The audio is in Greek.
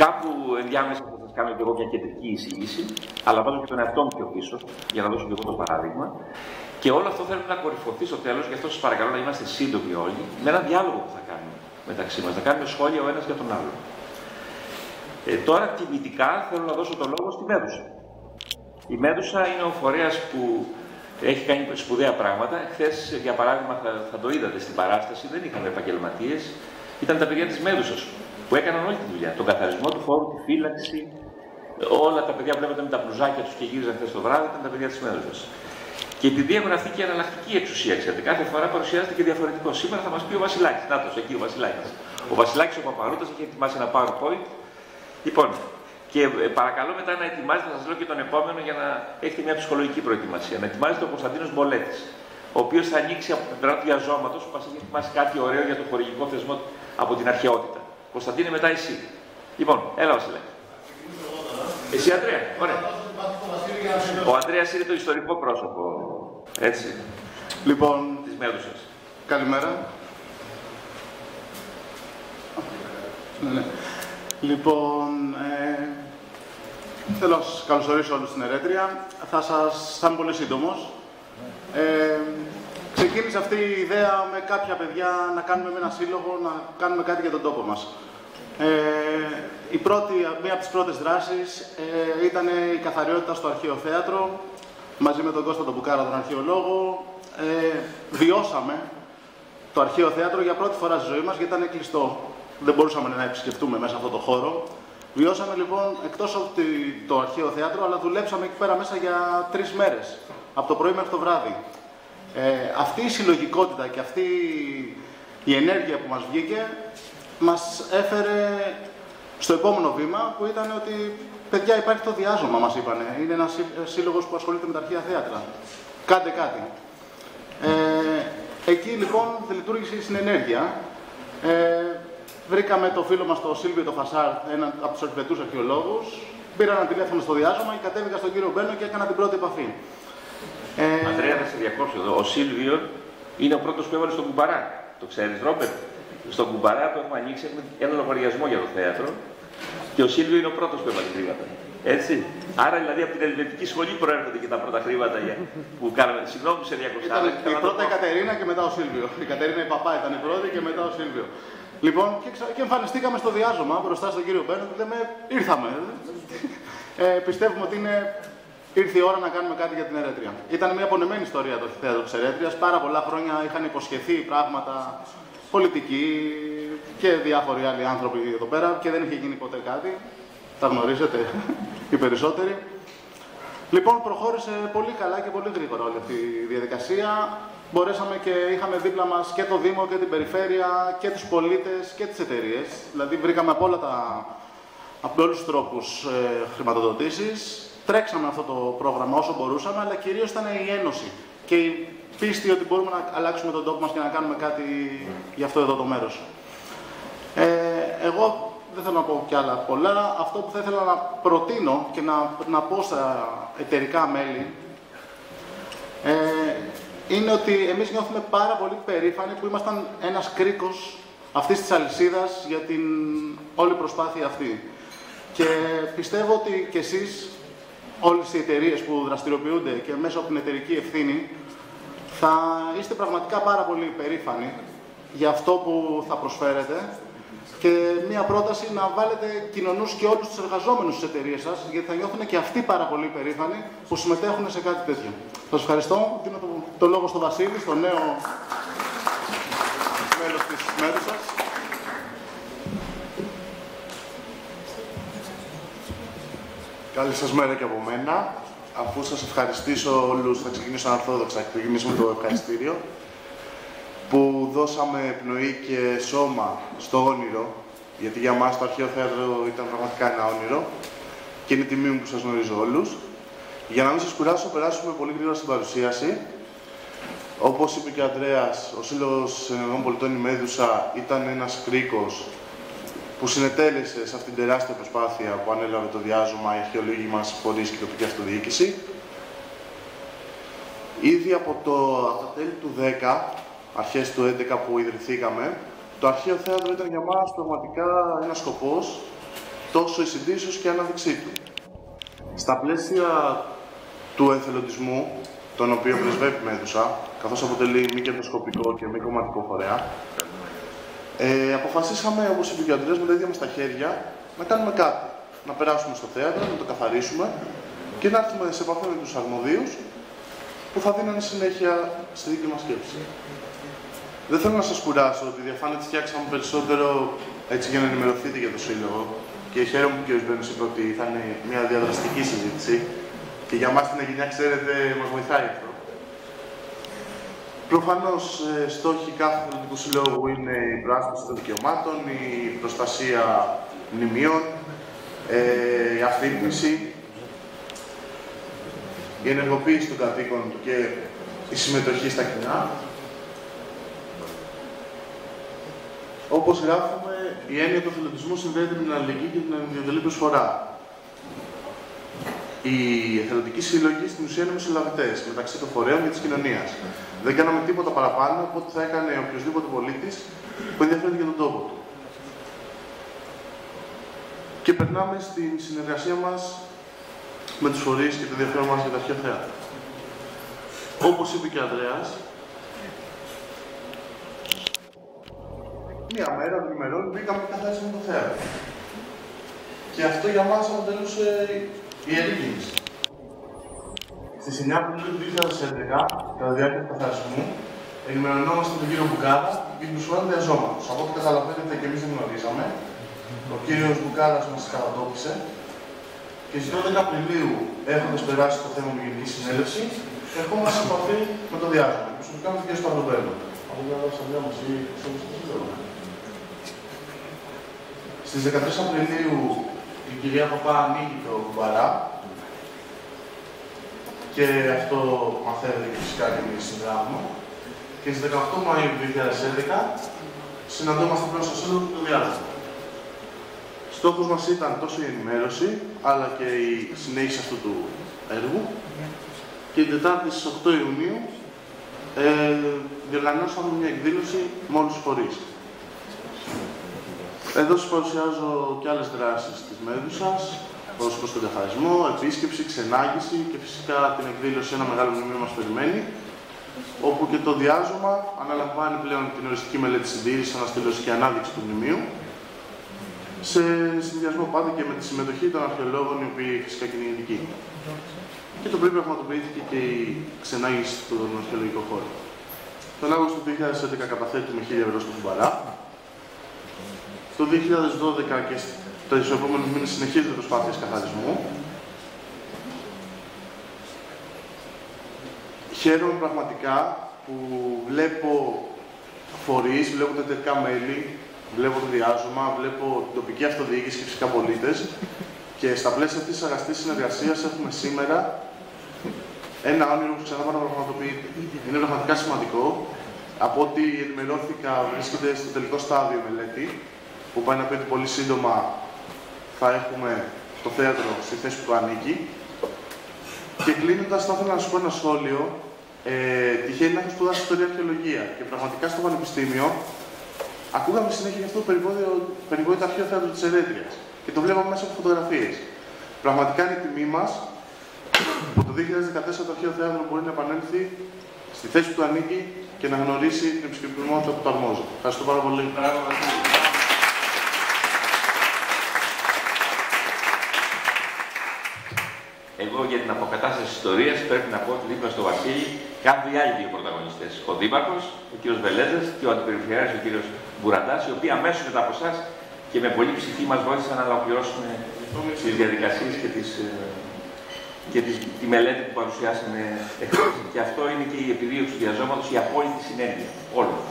Κάπου ενδιάμεσα θα σας κάνω και εγώ μια κεντρική εισήγηση, αλλά βάζω και τον εαυτό μου πιο πίσω, για να δώσω και εγώ το παράδειγμα. Και όλο αυτό θέλω να κορυφωθεί στο τέλος, γι' αυτό σας παρακαλώ να είμαστε σύντομοι όλοι, με ένα διάλογο που θα κάνουμε μεταξύ μας, να κάνουμε σχόλια ο ένας για τον άλλον. Τώρα τιμητικά θέλω να δώσω το λόγο στη Μέδουσα. Η Μέδουσα είναι ο φορέας που έχει κάνει σπουδαία πράγματα. Χθες, για παράδειγμα, θα το είδατε στην παράσταση, δεν είχαμε επαγγελματίες, ήταν τα παιδιά της Μέδουσας που έκαναν όλη τη δουλειά. Τον καθαρισμό του χώρου, τη φύλαξη, όλα τα παιδιά που βλέπετε με τα μπλουζάκια τους και γύριζαν χθες το βράδυ ήταν τα παιδιά της Μέδουσας. Και επειδή έχουν αυτή και εναλλακτική εξουσία, ξέρετε, κάθε φορά παρουσιάζεται και διαφορετικό. Σήμερα θα μας πει ο Βασιλάκης. Νάτος, εκεί ο Βασιλάκης. Ο Βασιλάκης ο Παπαρούτας έχει ετοιμάσει ένα PowerPoint. Λοιπόν, και παρακαλώ μετά να ετοιμάζετε, θα σας λέω και τον επόμενο για να έχετε μια ψυχολογική προετοιμασία. Να ετοιμάζετε ο Κωνσταντίνος Μπολέτης, ο οποίος θα ανοίξει από την πλευρά του διαζώματος, που μας έχει ετοιμάσει κάτι ωραίο για το χορηγικό θεσμό από την αρχαιότητα. Κωνσταντίνε, μετά εσύ. Λοιπόν, έλα Βασιλάκη. Εσύ Ανδρέα, ωραία. Ο Ανδρέας είναι το ιστορικό πρόσωπο, έτσι, λοιπόν, της Μέδουσας. Καλημέρα. Ναι. Λοιπόν, θέλω να σας καλωσορίσω όλους στην Ερέτρια. Θα είμαι πολύ σύντομος. Ξεκίνησε αυτή η ιδέα με κάποια παιδιά να κάνουμε με ένα σύλλογο, να κάνουμε κάτι για τον τόπο μας. Μία από τις πρώτες δράσεις ήταν η καθαριότητα στο Αρχαίο Θέατρο, μαζί με τον Κώστα τον Μπουκάρα, τον αρχαιολόγο. Βιώσαμε το Αρχαίο Θέατρο για πρώτη φορά στη ζωή μας, γιατί ήταν κλειστό. Δεν μπορούσαμε να επισκεφτούμε μέσα αυτό το χώρο. Βιώσαμε λοιπόν εκτός από το Αρχαίο Θέατρο, αλλά δουλέψαμε εκεί πέρα μέσα για 3 μέρες, από το πρωί μέχρι το βράδυ. Αυτή η συλλογικότητα και αυτή η ενέργεια που μας βγήκε, μας έφερε στο επόμενο βήμα, που ήταν ότι παιδιά υπάρχει το διάζωμα, μας είπανε. Είναι ένας σύλλογος που ασχολείται με τα αρχαία θέατρα. Κάντε κάτι. Εκεί λοιπόν λειτουργήσε η συνενέργεια. Βρήκαμε το φίλο μας τον Σίλβιο το Φασάρ, έναν από τους αρκετούς αρχαιολόγους. Πήρα ένα τηλέφωνο στο διάζωμα και κατέβηκα στον κύριο Μπένο και έκανα την πρώτη επαφή. Ανδρέα, θα σε διακόψω εδώ. Ο Σίλβιο είναι ο πρώτος που έβαλε στον κουμπαρά. Το ξέρεις, Ρόμπερτ? Στον κουμπαρά που έχουμε ανοίξει, έχουμε ένα λογαριασμό για το θέατρο και ο Σίλβιο είναι ο πρώτος που έβαλε χρήματα. Έτσι. Άρα δηλαδή από την Ελβετική σχολή προέρχονται και τα πρώτα χρήματα που κάναμε. Συγγνώμη που σε διακοσάρω. Η πρώτα η Κατερίνα και μετά ο Σίλβιο. Η Κατερίνα η παπά ήταν η πρώτη και μετά ο Σίλβιο. Λοιπόν, και εμφανιστήκαμε στο διάζωμα μπροστά στον κύριο Μπένο και λέμε ήρθαμε. Πιστεύουμε ότι ήρθε η ώρα να κάνουμε κάτι για την Ερέτρια. Ήταν μια απονεμένη ιστορία το θέατρο της Ερέτριας. Πάρα πολλά χρόνια είχαν υποσχεθεί πράγματα, πολιτικοί και διάφοροι άλλοι άνθρωποι εδώ πέρα και δεν είχε γίνει ποτέ κάτι. Τα γνωρίζετε οι περισσότεροι. Λοιπόν, προχώρησε πολύ καλά και πολύ γρήγορα όλη αυτή η διαδικασία. Μπορέσαμε και είχαμε δίπλα μας και το Δήμο και την Περιφέρεια και τους πολίτες και τις εταιρείες. Δηλαδή βρήκαμε από όλους τους τρόπους χρηματοδοτήσεις. Τρέξαμε αυτό το πρόγραμμα όσο μπορούσαμε, αλλά κυρίως ήταν η ένωση και η πίστη ότι μπορούμε να αλλάξουμε τον τόπο μας και να κάνουμε κάτι για αυτό εδώ το μέρος. Εγώ δεν θέλω να πω κι άλλα πολλά. Αυτό που θα ήθελα να προτείνω και να πω στα εταιρικά μέλη είναι ότι εμείς νιώθουμε πάρα πολύ περήφανοι που ήμασταν ένας κρίκος αυτής της αλυσίδας για την όλη προσπάθεια αυτή. Και πιστεύω ότι κι εσείς, όλες οι εταιρείες που δραστηριοποιούνται και μέσα από την εταιρική ευθύνη, θα είστε πραγματικά πάρα πολύ περήφανοι για αυτό που θα προσφέρετε. Και μία πρόταση να βάλετε κοινωνούς και όλους τους εργαζόμενους στις εταιρείες σας, γιατί θα νιώθουν και αυτοί πάρα πολύ περήφανοι που συμμετέχουν σε κάτι τέτοιο. Σας ευχαριστώ. Δίνω το λόγο στο Βασίλη, στο νέο μέλος της Μέδουσας. Καλή σας μέρα και από μένα. Αφού σας ευχαριστήσω όλους, θα ξεκινήσω αναρθόδοξα και ξεκινήσουμε το ευχαριστήριο, που δώσαμε πνοή και σώμα στο όνειρο, γιατί για μας το Αρχαίο Θέατρο ήταν πραγματικά ένα όνειρο και είναι τιμή μου που σας γνωρίζω όλους. Για να μην σας κουράσω, περάσουμε πολύ γρήγορα στην παρουσίαση. Όπως είπε και ο Ανδρέας, ο Σύλλογος Ενεργών Πολιτών η Μέδουσα ήταν ένας κρίκος που συνετέλεσε σε αυτήν την τεράστια προσπάθεια που ανέλαβε το διάζωμα, οι αρχαιολόγοι μας, φορείς και η τοπική αυτοδιοίκηση. Ήδη από τα τέλη του 10, αρχές του 11 που ιδρυθήκαμε, το Αρχαίο Θέατρο ήταν για μας πραγματικά ένας σκοπός τόσο η συντήρηση όσο και η ανάδειξή του. Στα πλαίσια του εθελοντισμού, τον οποίο πρεσβεύει η Μέδουσα, καθώς αποτελεί μη κερδοσκοπικό και μη κομματικό φορέα, αποφασίσαμε, όπως είπε και ο Αντρέας, με τα ίδια μας τα χέρια, να κάνουμε κάτι. Να περάσουμε στο θέατρο, να το καθαρίσουμε και να έρθουμε σε επαφή με τους αρμοδίους που θα δίνουν συνέχεια στη δική μας σκέψη. Δεν θέλω να σας κουράσω, τη διαφάνεια τη φτιάξαμε περισσότερο έτσι για να ενημερωθείτε για το Σύλλογο και χαίρομαι που ο κ. Μπένος είπε ότι θα είναι μια διαδραστική συζήτηση και για μας την Αιγινιά, ξέρετε, μας βοηθάει αυτό. Προφανώς, στόχοι κάθε εθελοντικού συλλόγου είναι η προάσπιση των δικαιωμάτων, η προστασία μνημείων, η αφύπνιση, η ενεργοποίηση των κατοίκων και η συμμετοχή στα κοινά. Όπως γράφουμε, η έννοια του εθελοντισμού συνδέεται με την αλληλεγγύη και την ενδιατελή προσφορά. Οι εθελοντικοί σύλλογοι στην ουσία είναι μεσολαβητές μεταξύ των φορέων και της κοινωνίας. Δεν κάναμε τίποτα παραπάνω από ό,τι θα έκανε οποιοδήποτε πολίτης που ενδιαφέρεται για τον τόπο του. Και περνάμε στην συνεργασία μας με τους φορείς και το ενδιαφέρον μας για τα αρχαία θέατρα. Όπως είπε και ο Ανδρέας, μία μέρα των ημερών μπήκαμε και καθαρίσαμε το θέατρο. Και αυτό για μας αποτελούσε ιερή κίνηση. Στις 9 Απριλίου του 2011, κατά τη διάρκεια του καθαρισμού, ενημερωνόμαστε τον κύριο Μπουκάρα για την προσφορά διαζώματος. Από ό,τι καταλαβαίνετε και εμείς δεν γνωρίζαμε. Ο κύριος Μπουκάρας μας κατατόπισε και στις 12 Απριλίου, έχοντας περάσει το θέμα με Γενική Συνέλευση, ερχόμαστε σε επαφή με το διάζωμα. Προσωπικά με τον κύριο Σταυροπέλο. Από την Ελλάδα μας ή στις 13 Απριλίου η κυρία Παπά ανοίγει το κουμπαρά και αυτό μαθαίνετε και φυσικά και εμείς συνδράμουμε. Και στις 18 Μαΐου του 2011 συναντώμαστε πλέον στο Σύλλογο του διάζωμα. Στόχος μας ήταν τόσο η ενημέρωση, αλλά και η συνέχιση αυτού του έργου. Και την Τετάρτη στις 8 Ιουνίου διοργανώσαμε μια εκδήλωση με όλους τους φορείς. Εδώ σας παρουσιάζω και άλλες δράσεις της Μέδουσας, όπως προς τον καθαρισμό, επίσκεψη, ξενάγηση και φυσικά την εκδήλωση «Ένα μεγάλο μνημείο μας περιμένει», όπου και το διάζωμα αναλαμβάνει πλέον την οριστική μελέτη συντήρησης, αναστήλωση και ανάδειξη του μνημείου, σε συνδυασμό πάντα και με τη συμμετοχή των αρχαιολόγων, οι οποίοι φυσικά και είναι ειδικοί. Και το πριν πραγματοποιήθηκε και η ξενάγηση στον αρχαιολογικό χώρο. Τον Αύγουστο του 2011 καταθέτουμε 1.000 ευρώ στο κουμπαρά. Το 2012 και στους επόμενους μήνες συνεχίζονται προσπάθειες καθαρισμού. Χαίρομαι πραγματικά που βλέπω φορείς, βλέπω τα εταιρικά μέλη, βλέπω το διάζωμα, βλέπω την τοπική αυτοδιοίκηση και φυσικά πολίτες. Και στα πλαίσια αυτής της αγαστής συνεργασίας έχουμε σήμερα ένα όνειρο που ξανά πραγματοποιείται. Είναι πραγματικά σημαντικό. Από ό,τι ενημερώθηκα, βρίσκεται στο τελικό στάδιο η μελέτη, που πάει να πει ότι πολύ σύντομα θα έχουμε το θέατρο στη θέση που του ανήκει. Και κλείνοντας, θα ήθελα να σου πω ένα σχόλιο. Τυχαίνει να έχω σπουδάσει ιστορία αρχαιολογία και πραγματικά στο πανεπιστήμιο ακούγαμε συνέχεια για αυτό το περιβόητο αρχαίο θέατρο της Ερέτριας και το βλέπαμε μέσα από φωτογραφίες. Πραγματικά είναι η τιμή μας που το 2014 το αρχαίο θέατρο μπορεί να επανέλθει στη θέση που του ανήκει και να γνωρίσει την επισκεπτικότητα που του αρμόζει. Ευχαριστώ πάρα πολύ. Εγώ για την αποκατάσταση της ιστορίας πρέπει να πω ότι δίπλα στο Βασίλη κάνουν οι άλλοι δύο πρωταγωνιστές. Ο Δήμαρχος, ο κ. Βελέζας και ο Αντιπεριφερειάρχης, ο κ. Μπουραντάς, οι οποίοι αμέσως μετά από εσάς και με πολύ ψυχή μας βοήθησαν να ολοκληρώσουμε τις διαδικασίες και τη μελέτη που παρουσιάσαμε εχθές. Και αυτό είναι και η επιδίωξη του διαζώματος, η απόλυτη συνέργεια όλων.